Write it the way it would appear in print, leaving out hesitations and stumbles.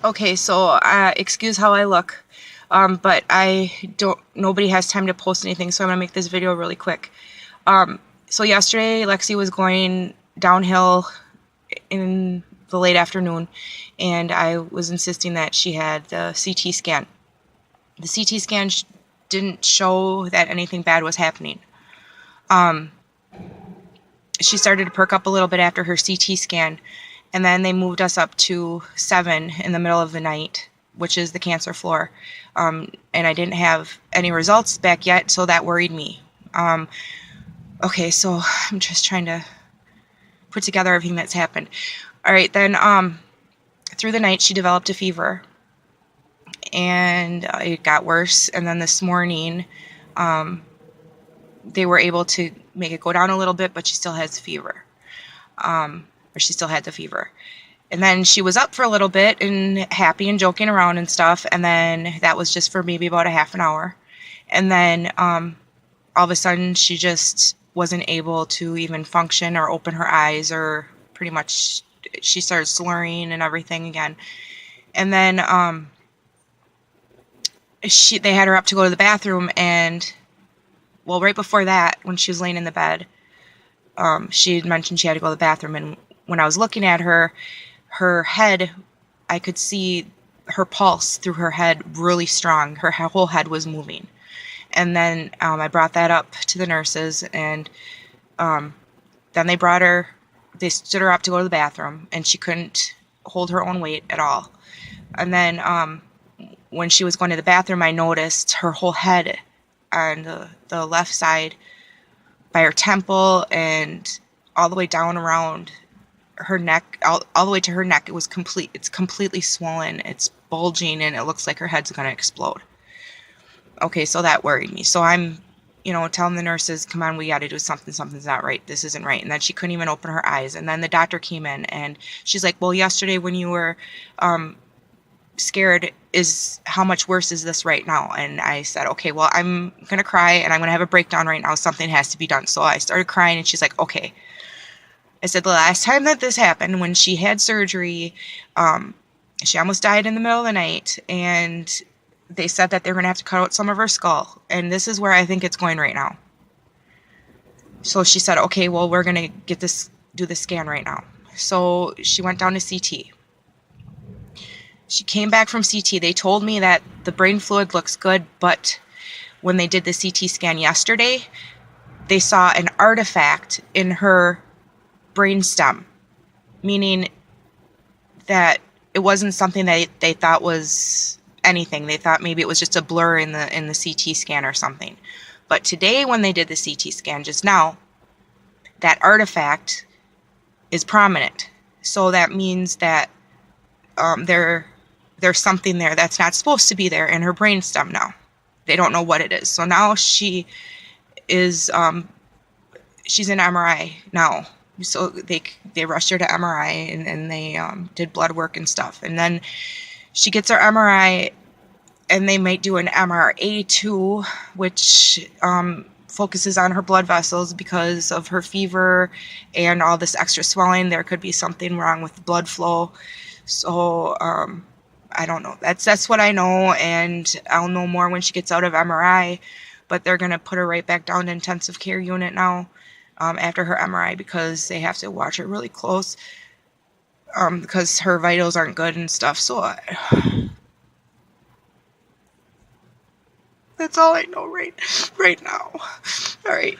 Okay, so excuse how I look, but nobody has time to post anything, so I'm gonna make this video really quick. So yesterday, Lexi was going downhill in the late afternoon, and I was insisting that she had the CT scan. The CT scan didn't show that anything bad was happening. She started to perk up a little bit after her CT scan, and then they moved us up to 7 in the middle of the night, which is the cancer floor. And I didn't have any results back yet, so that worried me. Okay, so I'm just trying to put together everything that's happened. All right, then through the night she developed a fever, and it got worse. And then this morning, they were able to make it go down a little bit, but she still has fever. Or she still had the fever. And then she was up for a little bit and happy and joking around and stuff, and then that was just for maybe about a half an hour. And then all of a sudden she just wasn't able to even function or open her eyes, or pretty much she started slurring and everything again. And then they had her up to go to the bathroom, and well, right before that, when she was laying in the bed, she had mentioned she had to go to the bathroom. And when I was looking at her head, I could see her pulse through her head really strong. Her whole head was moving. And then I brought that up to the nurses, and then they stood her up to go to the bathroom, and she couldn't hold her own weight at all. And then when she was going to the bathroom, I noticed her whole head on the left side by her temple and all the way down around her neck, all the way to her neck. It's completely swollen, it's bulging, and it looks like her head's going to explode. Okay, so that worried me. So I'm, telling the nurses, come on, we got to do something. Something's not right. This isn't right. And then she couldn't even open her eyes. And then the doctor came in, and she's like, well, yesterday when you were scared, how much worse is this right now? And I said, okay, well, I'm going to cry, and I'm going to have a breakdown right now. Something has to be done. So I started crying, and she's like, okay. I said, the last time that this happened, when she had surgery, she almost died in the middle of the night, and they said that they were going to have to cut out some of her skull, and this is where I think it's going right now. So she said, okay, well, we're going to do the scan right now. So she went down to CT. She came back from CT. They told me that the brain fluid looks good, but when they did the CT scan yesterday, they saw an artifact in her brainstem, meaning that it wasn't something that they thought was anything. They thought maybe it was just a blur in the CT scan or something. But today, when they did the CT scan just now, that artifact is prominent. So that means that there's something there that's not supposed to be there in her brainstem now. They don't know what it is. So now she is she's in MRI now. So they rushed her to MRI, and they did blood work and stuff. And then she gets her MRI, and they might do an MRA too, which focuses on her blood vessels because of her fever and all this extra swelling. There could be something wrong with the blood flow. So I don't know. That's what I know, and I'll know more when she gets out of MRI. But they're going to put her right back down to intensive care unit now after her MRI, because they have to watch her really close because her vitals aren't good and stuff. So that's all I know right now. All right.